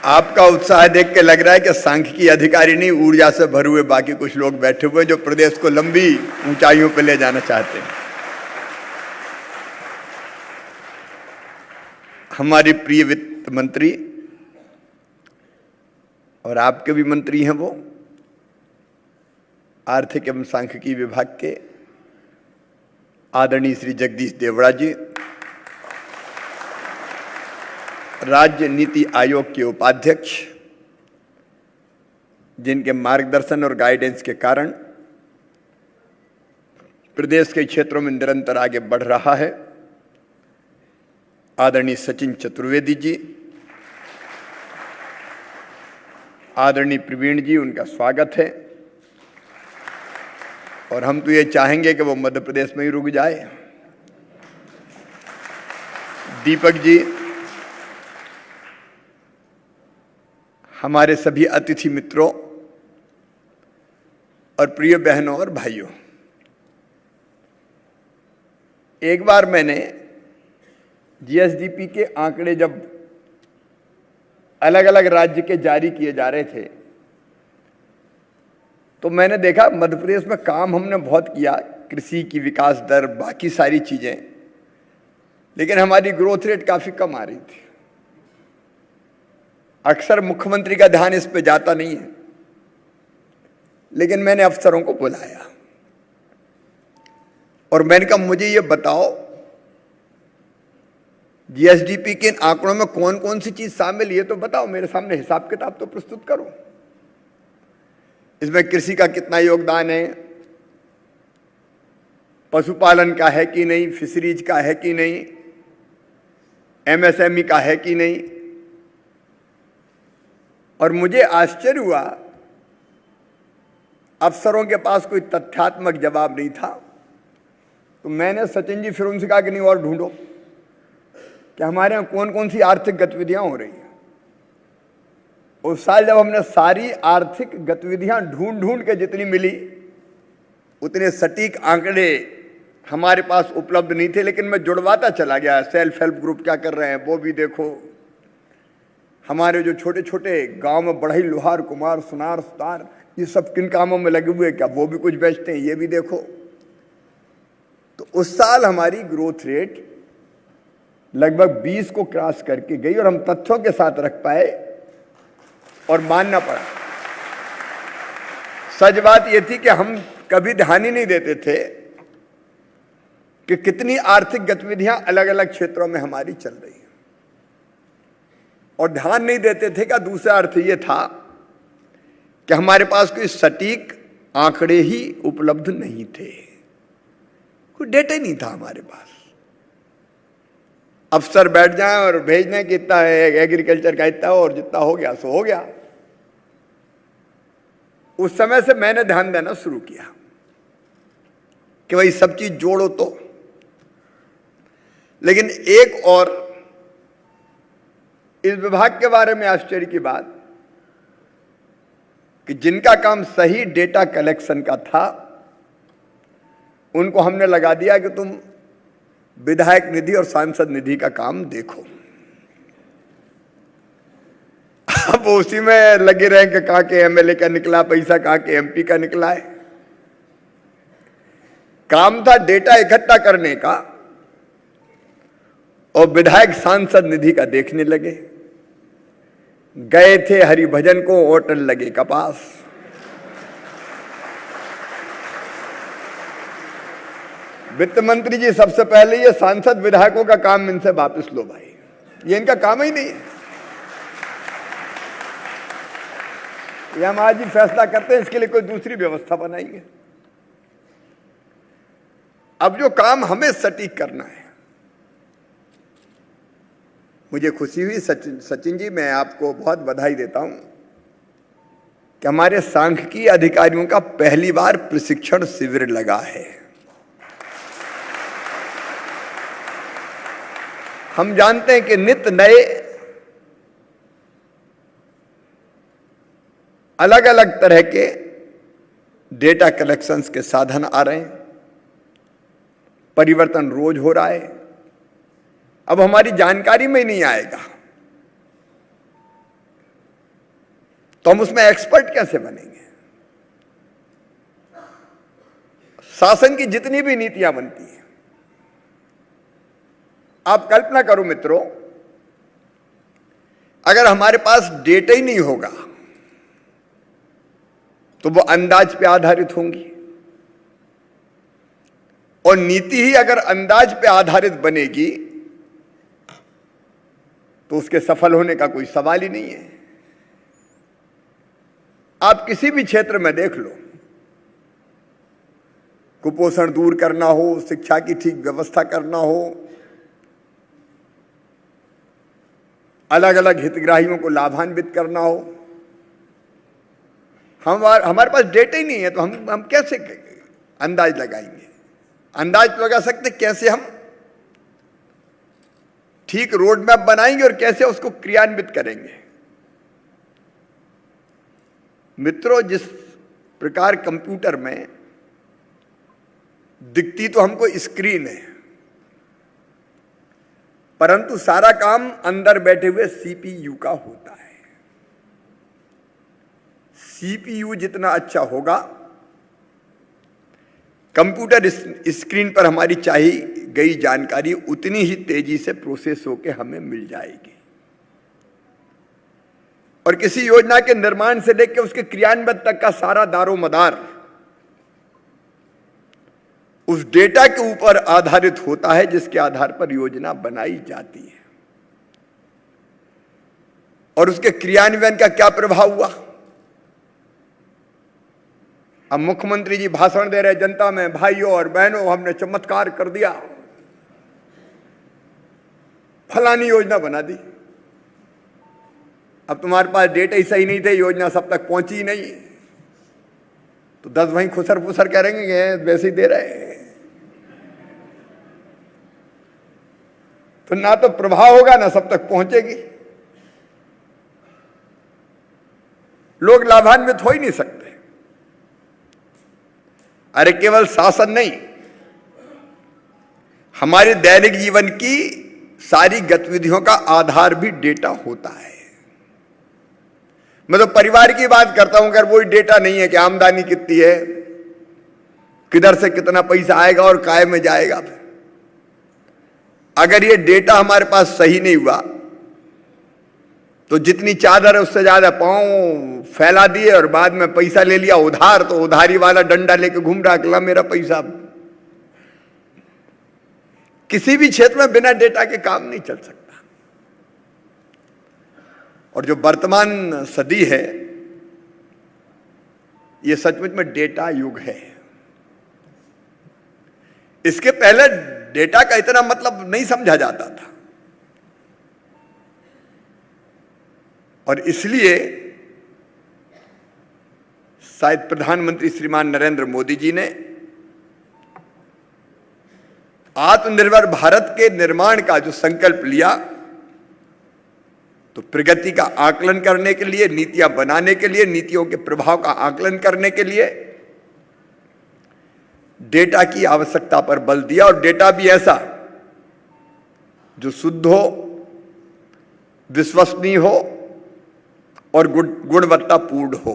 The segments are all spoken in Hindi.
आपका उत्साह देख के लग रहा है कि सांख्यिकी अधिकारी नहीं, ऊर्जा से भरे हुए बाकी कुछ लोग बैठे हुए हैं जो प्रदेश को लंबी ऊंचाइयों पर ले जाना चाहते हैं। हमारी प्रिय वित्त मंत्री और आपके भी मंत्री हैं वो, आर्थिक एवं सांख्यिकी विभाग के आदरणीय श्री जगदीश देवड़ा जी, राज्य नीति आयोग के उपाध्यक्ष, जिनके मार्गदर्शन और गाइडेंस के कारण प्रदेश के क्षेत्रों में निरंतर आगे बढ़ रहा है, आदरणीय सचिन चतुर्वेदी जी, आदरणीय प्रवीण जी, उनका स्वागत है। और हम तो ये चाहेंगे कि वो मध्य प्रदेश में ही रुक जाए। दीपक जी, हमारे सभी अतिथि मित्रों और प्रिय बहनों और भाइयों, एक बार मैंने जीएसडीपी के आंकड़े जब अलग अलग राज्य के जारी किए जा रहे थे तो मैंने देखा मध्य प्रदेश में काम हमने बहुत किया, कृषि की विकास दर, बाकी सारी चीजें, लेकिन हमारी ग्रोथ रेट काफी कम आ रही थी। अक्सर मुख्यमंत्री का ध्यान इस पे जाता नहीं है, लेकिन मैंने अफसरों को बुलाया और मैंने कहा मुझे ये बताओ जीएसडीपी के इन आंकड़ों में कौन कौन सी चीज शामिल है, तो बताओ, मेरे सामने हिसाब किताब तो प्रस्तुत करो। इसमें कृषि का कितना योगदान है, पशुपालन का है कि नहीं, फिशरीज का है कि नहीं, एमएसएमई का है कि नहीं। और मुझे आश्चर्य हुआ, अफसरों के पास कोई तथ्यात्मक जवाब नहीं था। तो मैंने सचिन जी फिर उनसे कहा कि नहीं और ढूंढो कि हमारे यहाँ कौन कौन सी आर्थिक गतिविधियां हो रही हैं। उस साल जब हमने सारी आर्थिक गतिविधियां ढूंढ ढूंढ के जितनी मिली, उतने सटीक आंकड़े हमारे पास उपलब्ध नहीं थे, लेकिन मैं जुड़वाता चला गया। सेल्फ हेल्प ग्रुप क्या कर रहे हैं वो भी देखो, हमारे जो छोटे छोटे गांव में बढ़ई, लोहार, कुमार, सुनार, सुतार, ये सब किन कामों में लगे हुए, क्या वो भी कुछ बेचते हैं, ये भी देखो। तो उस साल हमारी ग्रोथ रेट लगभग 20 को क्रॉस करके गई और हम तथ्यों के साथ रख पाए और मानना पड़ा। सच बात यह थी कि हम कभी ध्यान ही नहीं देते थे कि कितनी आर्थिक गतिविधियां अलग अलग क्षेत्रों में हमारी चल रही हैं, और ध्यान नहीं देते थे का दूसरा अर्थ यह था कि हमारे पास कोई सटीक आंकड़े ही उपलब्ध नहीं थे, कोई डेटा ही नहीं था हमारे पास। अफसर बैठ जाएं और भेज दें कि इतना है एग्रीकल्चर का, इतना और जितना हो गया सो हो गया। उस समय से मैंने ध्यान देना शुरू किया कि भाई सब चीज जोड़ो तो। लेकिन एक और इस विभाग के बारे में आश्चर्य की बात कि जिनका काम सही डेटा कलेक्शन का था, उनको हमने लगा दिया कि तुम विधायक निधि और सांसद निधि का काम देखो। अब उसी में लगे रहे कि कहां के एमएलए का निकला पैसा, कहां के एमपी का निकला है। काम था डेटा इकट्ठा करने का, और विधायक सांसद निधि का देखने लगे। गए थे हरिभजन को, होटल लगे कपास। वित्त मंत्री जी, सबसे पहले ये सांसद विधायकों का काम इनसे वापस लो भाई, ये इनका काम ही नहीं है। ये हम आज ही फैसला करते हैं, इसके लिए कोई दूसरी व्यवस्था बनाएंगे। अब जो काम हमें सटीक करना है, मुझे खुशी हुई सचिन जी, मैं आपको बहुत बधाई देता हूं कि हमारे सांख्यिकी अधिकारियों का पहली बार प्रशिक्षण शिविर लगा है। हम जानते हैं कि नित्य नए अलग अलग तरह के डेटा कलेक्शंस के साधन आ रहे हैं, परिवर्तन रोज हो रहा है। अब हमारी जानकारी में ही नहीं आएगा तो हम उसमें एक्सपर्ट कैसे बनेंगे? शासन की जितनी भी नीतियां बनती हैं, आप कल्पना करो मित्रों, अगर हमारे पास डेटा ही नहीं होगा तो वो अंदाज पे आधारित होंगी, और नीति ही अगर अंदाज पे आधारित बनेगी तो उसके सफल होने का कोई सवाल ही नहीं है। आप किसी भी क्षेत्र में देख लो, कुपोषण दूर करना हो, शिक्षा की ठीक व्यवस्था करना हो, अलग अलग हितग्राहियों को लाभान्वित करना हो, हमारे पास डेटा ही नहीं है तो हम कैसे अंदाज लगाएंगे? अंदाज तो लगा सकते कैसे हम ठीक रोड मैप बनाएंगे और कैसे उसको क्रियान्वित करेंगे। मित्रों, जिस प्रकार कंप्यूटर में दिखती तो हमको स्क्रीन है, परंतु सारा काम अंदर बैठे हुए सीपीयू का होता है। सीपीयू जितना अच्छा होगा, कंप्यूटर स्क्रीन पर हमारी चाहिए गई जानकारी उतनी ही तेजी से प्रोसेस होकर हमें मिल जाएगी। और किसी योजना के निर्माण से लेकर उसके क्रियान्वयन तक का सारा दारोमदार उस डेटा के ऊपर आधारित होता है जिसके आधार पर योजना बनाई जाती है। और उसके क्रियान्वयन का क्या प्रभाव हुआ? अब मुख्यमंत्री जी भाषण दे रहे जनता में, भाइयों और बहनों हमने चमत्कार कर दिया, फलानी योजना बना दी। अब तुम्हारे पास डेटा ही सही नहीं थे, योजना सब तक पहुंची ही नहीं, तो 10 वहीं खुसर फुसर करेंगे, वैसे ही दे रहे हैं, तो ना तो प्रभाव होगा ना सब तक पहुंचेगी। लोग लाभान्वित हो ही नहीं सकते। अरे केवल शासन नहीं, हमारे दैनिक जीवन की सारी गतिविधियों का आधार भी डेटा होता है। मैं तो परिवार की बात करता हूं, अगर वही डेटा नहीं है कि आमदनी कितनी है, किधर से कितना पैसा आएगा और काय में जाएगा, अगर ये डेटा हमारे पास सही नहीं हुआ तो जितनी चादर है उससे ज्यादा पांव फैला दिए और बाद में पैसा ले लिया उधार, तो उधारी वाला डंडा लेके घूम रहा, अगला मेरा पैसा। किसी भी क्षेत्र में बिना डेटा के काम नहीं चल सकता। और जो वर्तमान सदी है, ये सचमुच में डेटा युग है। इसके पहले डेटा का इतना मतलब नहीं समझा जाता था, और इसलिए शायद प्रधानमंत्री श्रीमान नरेंद्र मोदी जी ने आत्मनिर्भर भारत के निर्माण का जो संकल्प लिया, तो प्रगति का आकलन करने के लिए, नीतियां बनाने के लिए, नीतियों के प्रभाव का आकलन करने के लिए डेटा की आवश्यकता पर बल दिया, और डेटा भी ऐसा जो शुद्ध हो, विश्वसनीय हो और गुणवत्तापूर्ण हो।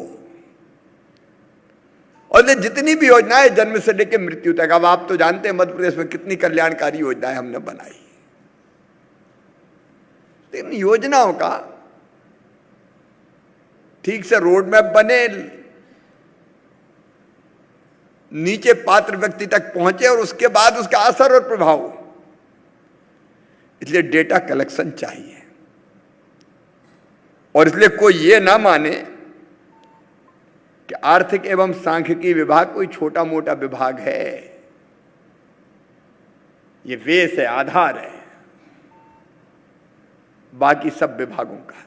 और ये जितनी भी योजनाएं जन्म से लेकर मृत्यु तक, अब आप तो जानते हैं मध्य प्रदेश में कितनी कल्याणकारी योजनाएं हमने बनाई, इन योजनाओं का ठीक से रोड मैप बने, नीचे पात्र व्यक्ति तक पहुंचे और उसके बाद उसका असर और प्रभाव। इसलिए डेटा कलेक्शन चाहिए, और इसलिए कोई ये ना माने कि आर्थिक एवं सांख्यिकी विभाग कोई छोटा मोटा विभाग है। ये वेश है, आधार है बाकी सब विभागों का।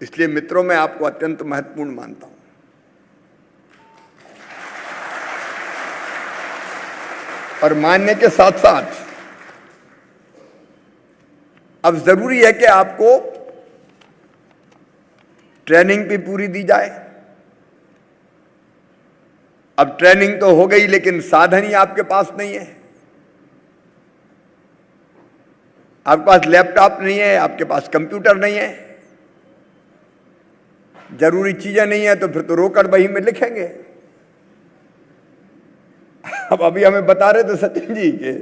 इसलिए मित्रों, मैं आपको अत्यंत महत्वपूर्ण मानता हूं। और मानने के साथ साथ अब जरूरी है कि आपको ट्रेनिंग भी पूरी दी जाए। अब ट्रेनिंग तो हो गई, लेकिन साधन ही आपके पास नहीं है। आपके पास लैपटॉप नहीं है, आपके पास कंप्यूटर नहीं है, जरूरी चीजें नहीं है तो फिर तो रोकड़ बही में लिखेंगे। अब अभी हमें बता रहे थे सचिन जी के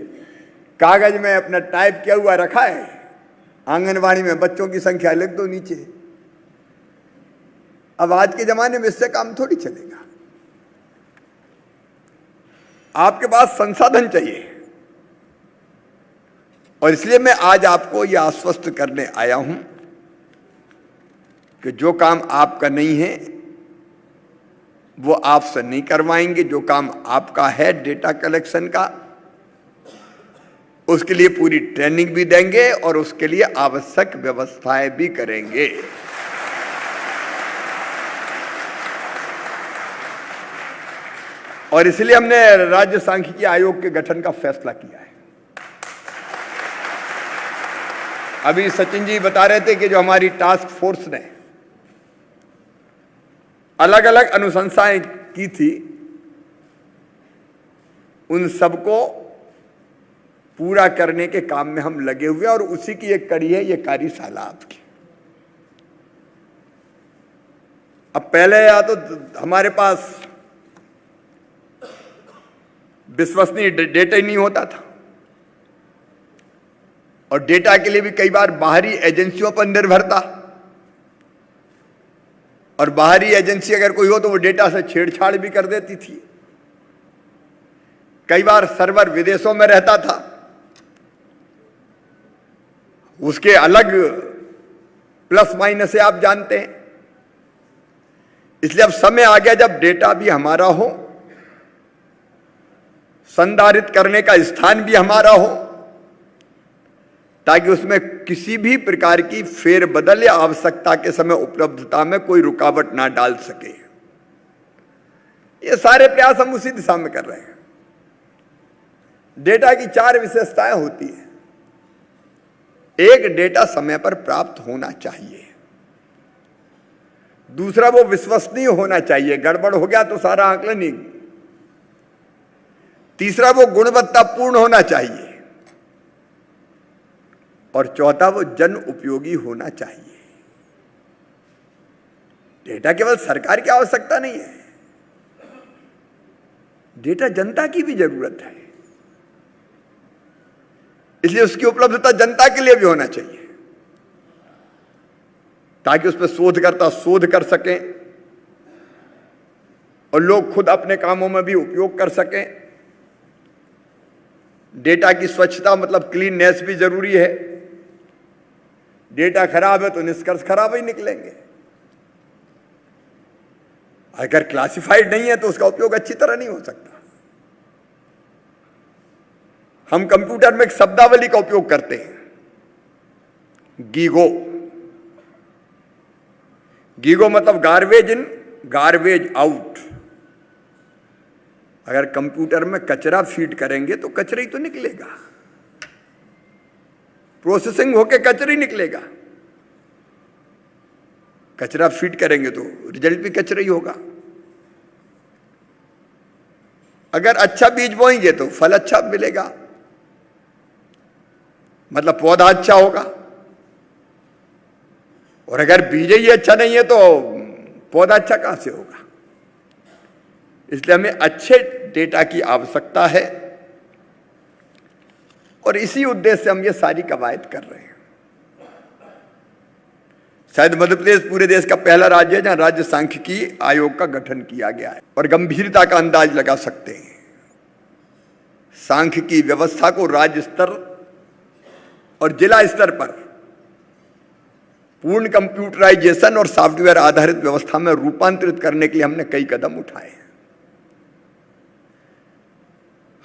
कागज में अपना टाइप किया हुआ रखा है, आंगनवाड़ी में बच्चों की संख्या लिख दो नीचे। अब आज के जमाने में इससे काम थोड़ी चलेगा। आपके पास संसाधन चाहिए, और इसलिए मैं आज आपको यह आश्वस्त करने आया हूं कि जो काम आपका नहीं है वो आपसे नहीं करवाएंगे। जो काम आपका है डेटा कलेक्शन का, उसके लिए पूरी ट्रेनिंग भी देंगे और उसके लिए आवश्यक व्यवस्थाएं भी करेंगे। और इसलिए हमने राज्य सांख्यिकी आयोग के गठन का फैसला किया है। अभी सचिन जी बता रहे थे कि जो हमारी टास्क फोर्स ने अलग अलग अनुशंसाएं की थी, उन सबको पूरा करने के काम में हम लगे हुए, और उसी की एक कड़ी है ये कार्यशाला आपकी। अब पहले या तो हमारे पास विश्वसनीय डेटा ही नहीं होता था, और डेटा के लिए भी कई बार बाहरी एजेंसियों पर निर्भरता, और बाहरी एजेंसी अगर कोई हो तो वो डेटा से छेड़छाड़ भी कर देती थी। कई बार सर्वर विदेशों में रहता था, उसके अलग प्लस माइनस से आप जानते हैं। इसलिए अब समय आ गया जब डेटा भी हमारा हो, संधारित करने का स्थान भी हमारा हो, ताकि उसमें किसी भी प्रकार की फेरबदल या आवश्यकता के समय उपलब्धता में कोई रुकावट ना डाल सके। ये सारे प्रयास हम उसी दिशा में कर रहे हैं। डेटा की 4 विशेषताएं होती हैं। एक, डेटा समय पर प्राप्त होना चाहिए। दूसरा, वो विश्वसनीय होना चाहिए, गड़बड़ हो गया तो सारा आंकलन ही। तीसरा, वो गुणवत्तापूर्ण होना चाहिए। और चौथा, वो जन उपयोगी होना चाहिए। डेटा केवल सरकार की आवश्यकता नहीं है, डेटा जनता की भी जरूरत है। इसलिए उसकी उपलब्धता जनता के लिए भी होना चाहिए, ताकि उस पर शोधकर्ता शोध कर सकें और लोग खुद अपने कामों में भी उपयोग कर सकें। डेटा की स्वच्छता मतलब क्लीननेस भी जरूरी है। डेटा खराब है तो निष्कर्ष खराब ही निकलेंगे। अगर क्लासिफाइड नहीं है तो उसका उपयोग अच्छी तरह नहीं हो सकता। हम कंप्यूटर में एक शब्दावली का उपयोग करते हैं, गीगो। गीगो मतलब गार्बेज इन गार्बेज आउट। अगर कंप्यूटर में कचरा फीड करेंगे तो कचरा ही तो निकलेगा, प्रोसेसिंग होके कचरा ही निकलेगा। कचरा फीड करेंगे तो रिजल्ट भी कचरा ही होगा। अगर अच्छा बीज बोएंगे तो फल अच्छा मिलेगा, मतलब पौधा अच्छा होगा। और अगर बीज ही अच्छा नहीं है तो पौधा अच्छा कहां से होगा। इसलिए हमें अच्छे डेटा की आवश्यकता है, और इसी उद्देश्य से हम ये सारी कवायद कर रहे हैं। शायद मध्य प्रदेश पूरे देश का पहला राज्य है जहां राज्य सांख्यिकी आयोग का गठन किया गया है। और गंभीरता का अंदाज लगा सकते हैं, सांख्यिकी व्यवस्था को राज्य स्तर और जिला स्तर पर पूर्ण कंप्यूटराइजेशन और सॉफ्टवेयर आधारित व्यवस्था में रूपांतरित करने के लिए हमने कई कदम उठाए हैं।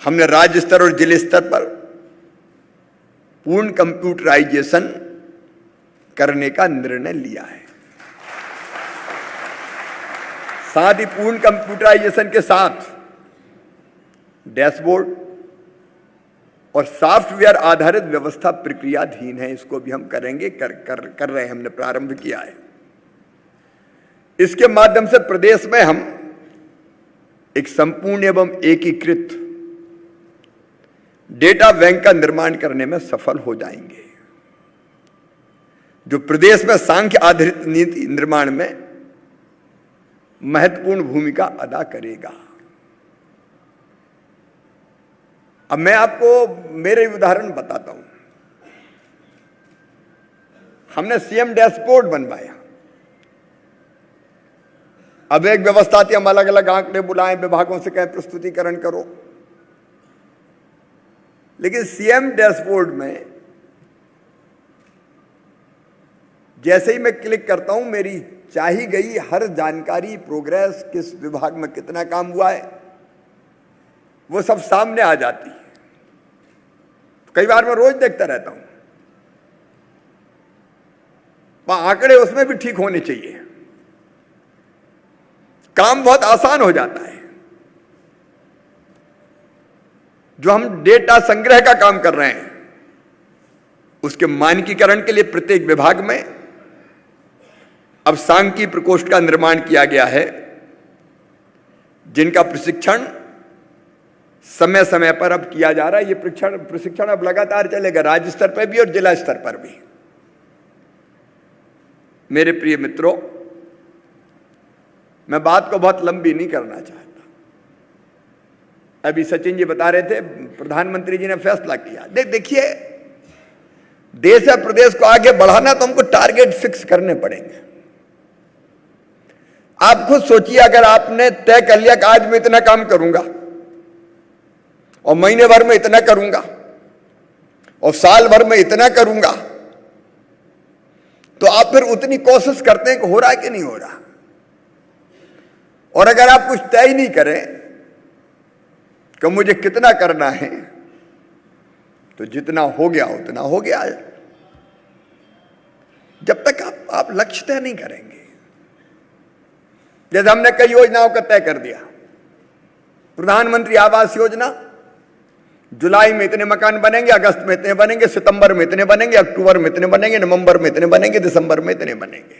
हमने राज्य स्तर और जिले स्तर पर पूर्ण कंप्यूटराइजेशन करने का निर्णय लिया है। साथ ही पूर्ण कंप्यूटराइजेशन के साथ डैशबोर्ड और सॉफ्टवेयर आधारित व्यवस्था प्रक्रियाधीन है, इसको भी हम करेंगे, कर रहे हैं, हमने प्रारंभ किया है। इसके माध्यम से प्रदेश में हम एक संपूर्ण एवं एकीकृत डेटा बैंक का निर्माण करने में सफल हो जाएंगे, जो प्रदेश में सांख्य आधारित नीति निर्माण में महत्वपूर्ण भूमिका अदा करेगा। अब मैं आपको मेरे उदाहरण बताता हूं। हमने सीएम डैशबोर्ड बनवाया। अब एक व्यवस्था थी, हम अलग अलग आंकड़े बुलाएं, विभागों से कहें प्रस्तुतिकरण करो, लेकिन सीएम डैशबोर्ड में जैसे ही मैं क्लिक करता हूं, मेरी चाही गई हर जानकारी, प्रोग्रेस, किस विभाग में कितना काम हुआ है, वो सब सामने आ जाती है। कई बार मैं रोज देखता रहता हूं। आंकड़े उसमें भी ठीक होने चाहिए, काम बहुत आसान हो जाता है। जो हम डेटा संग्रह का काम कर रहे हैं, उसके मानकीकरण के लिए प्रत्येक विभाग में अब सांख्यिकी प्रकोष्ठ का निर्माण किया गया है, जिनका प्रशिक्षण समय समय पर अब किया जा रहा है। ये प्रशिक्षण अब लगातार चलेगा, राज्य स्तर पर भी और जिला स्तर पर भी। मेरे प्रिय मित्रों, मैं बात को बहुत लंबी नहीं करना चाहता। अभी सचिन जी बता रहे थे, प्रधानमंत्री जी ने फैसला किया। देखिए, देश या प्रदेश को आगे बढ़ाना तो हमको टारगेट फिक्स करने पड़ेंगे। आप खुद सोचिए, अगर आपने तय कर लिया कि आज मैं इतना काम करूंगा और महीने भर में इतना करूंगा और साल भर में इतना करूंगा, तो आप फिर उतनी कोशिश करते हैं कि हो रहा है कि नहीं हो रहा। और अगर आप कुछ तय ही नहीं करें कि मुझे कितना करना है, तो जितना हो गया उतना हो गया। जब तक आप लक्ष्य तय नहीं करेंगे, जैसे हमने कई योजनाओं का तय कर दिया, प्रधानमंत्री आवास योजना, जुलाई में इतने मकान बनेंगे, अगस्त में इतने बनेंगे, सितंबर में इतने बनेंगे, अक्टूबर में इतने बनेंगे, नवंबर में इतने बनेंगे, दिसंबर में इतने बनेंगे।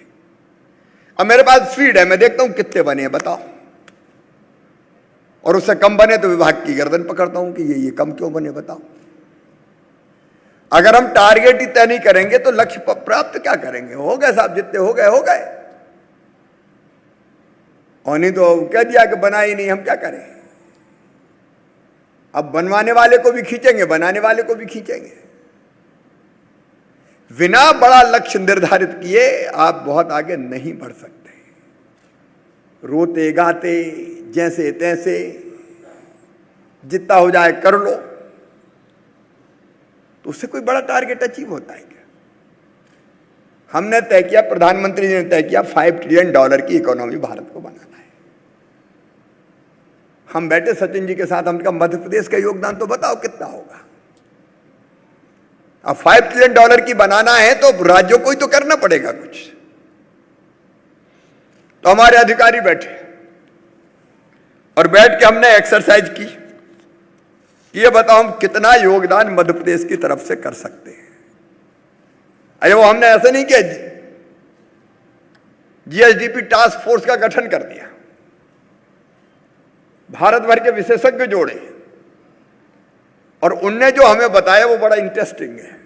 अब मेरे पास फीड है, मैं देखता हूं कितने बने हैं बताओ, और उससे कम बने तो विभाग की गर्दन पकड़ता हूं कि ये कम क्यों बने बताओ। अगर हम टारगेट ही तय नहीं करेंगे तो लक्ष्य प्राप्त क्या करेंगे। हो गए साहब, जितने हो गए हो गए, और नहीं तो कह दिया कि बना ही नहीं, हम क्या करें। अब बनवाने वाले को भी खींचेंगे, बनाने वाले को भी खींचेंगे। बिना बड़ा लक्ष्य निर्धारित किए आप बहुत आगे नहीं बढ़ सकते। रोते गाते जैसे तैसे जितना हो जाए कर लो, तो उससे कोई बड़ा टारगेट अचीव होता है क्या। हमने तय किया, प्रधानमंत्री जी ने तय किया, $5 ट्रिलियन की इकोनॉमी भारत को बनाना है। हम बैठे सचिन जी के साथ, हमने कहा मध्य प्रदेश का योगदान तो बताओ कितना होगा। अब $5 ट्रिलियन की बनाना है तो राज्यों को ही तो करना पड़ेगा कुछ। तो हमारे अधिकारी बैठे और बैठ के हमने एक्सरसाइज की, ये बताओ हम कितना योगदान मध्य प्रदेश की तरफ से कर सकते हैं। अरे वो हमने ऐसा नहीं किया, जीएसडीपी टास्क फोर्स का गठन कर दिया, भारत भर के विशेषज्ञ जोड़े, और उनने जो हमें बताया वो बड़ा इंटरेस्टिंग है।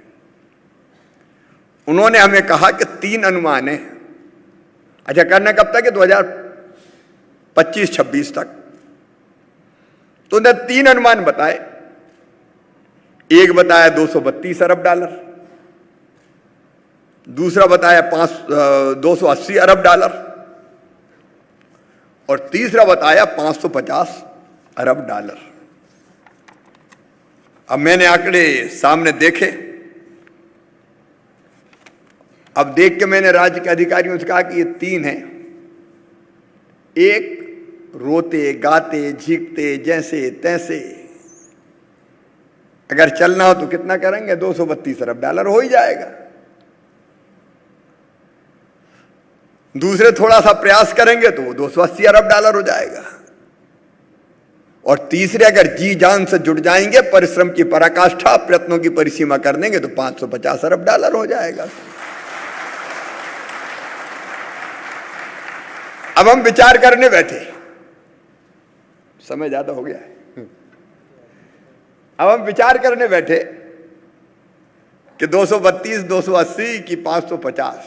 उन्होंने हमें कहा कि 3 अनुमान है। अच्छा, करना कब तक है? 2025-26 तक। तो उन्होंने 3 अनुमान बताए। एक बताया $232 अरब, दूसरा बताया $280 अरब, और तीसरा बताया $550 अरब। अब मैंने आंकड़े सामने देखे। अब देख के मैंने राज्य के अधिकारियों से कहा कि ये 3 हैं। एक, रोते गाते झीकते जैसे तैसे अगर चलना हो तो कितना करेंगे? $232 अरब हो ही जाएगा। दूसरे थोड़ा सा प्रयास करेंगे तो $280 अरब हो जाएगा। और तीसरे अगर जी जान से जुट जाएंगे, परिश्रम की पराकाष्ठा, प्रयत्नों की परिसीमा कर देंगे तो $550 अरब हो जाएगा। अब हम विचार करने बैठे, समय ज्यादा हो गया है। अब हम विचार करने बैठे कि 232, 280 की 550,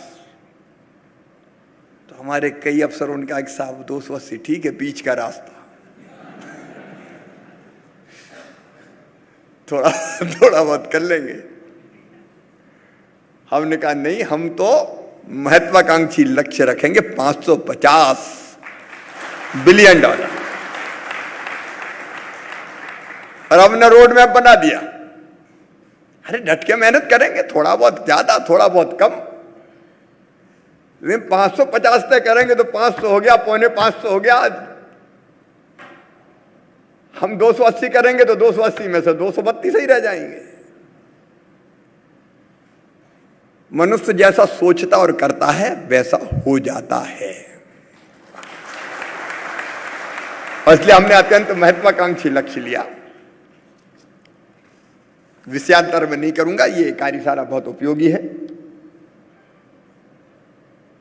तो तो हमारे कई अफसरों ने कहा कि साहब 280 ठीक है, बीच का रास्ता थोड़ा थोड़ा बहुत कर लेंगे। हमने कहा नहीं, हम तो महत्वाकांक्षी लक्ष्य रखेंगे $550 बिलियन। और हमने रोड मैप बना दिया। अरे डट के मेहनत करेंगे, थोड़ा बहुत ज्यादा थोड़ा बहुत कम, लेकिन 550 तय करेंगे तो 500 हो गया, 450 हो गया। हम 280 करेंगे तो 280 में से 232 ही रह जाएंगे। मनुष्य जैसा सोचता और करता है वैसा हो जाता है। और इसलिए हमने अत्यंत महत्वाकांक्षी लक्ष्य लिया। विषयांतर में नहीं करूंगा, ये कार्यशाला बहुत उपयोगी है।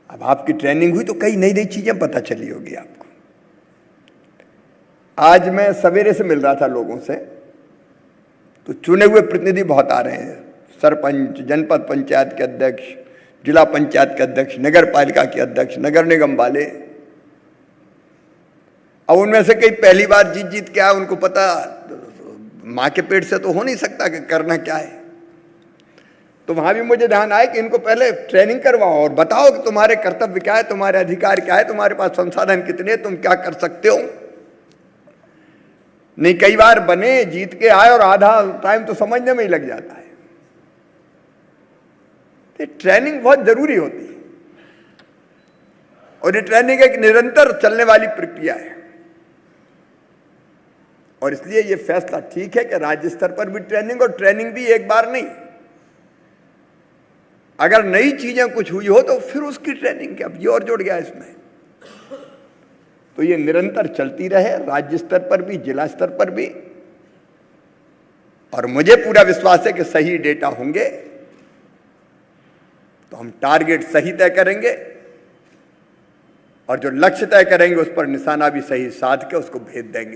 अब आपकी ट्रेनिंग हुई तो कई नई नई चीजें पता चली होगी आपको। आज मैं सवेरे से मिल रहा था लोगों से, तो चुने हुए प्रतिनिधि बहुत आ रहे हैं, सरपंच, जनपद पंचायत के अध्यक्ष, जिला पंचायत के अध्यक्ष, नगर पालिका के अध्यक्ष, नगर निगम वाले। अब उनमें से कई पहली बार जीत के आए, उनको पता मां के पेट से तो हो नहीं सकता कि करना क्या है। तो वहां भी मुझे ध्यान आया कि इनको पहले ट्रेनिंग करवाओ और बताओ कि तुम्हारे कर्तव्य क्या है, तुम्हारे अधिकार क्या है, तुम्हारे पास संसाधन कितने, तुम क्या कर सकते हो। नहीं, कई बार बने, जीत के आए और आधा टाइम तो समझने में ही लग जाता है। तो ट्रेनिंग बहुत जरूरी होती है और ये ट्रेनिंग एक निरंतर चलने वाली प्रक्रिया है। और इसलिए ये फैसला ठीक है कि राज्य स्तर पर भी ट्रेनिंग, और ट्रेनिंग भी एक बार नहीं। अगर नई चीजें कुछ हुई हो तो फिर उसकी ट्रेनिंग, क्या ये और जुड़ गया इसमें, तो ये निरंतर चलती रहे, राज्य स्तर पर भी, जिला स्तर पर भी। और मुझे पूरा विश्वास है कि सही डेटा होंगे तो हम टारगेट सही तय करेंगे, और जो लक्ष्य तय करेंगे उस पर निशाना भी सही साध के उसको भेज देंगे।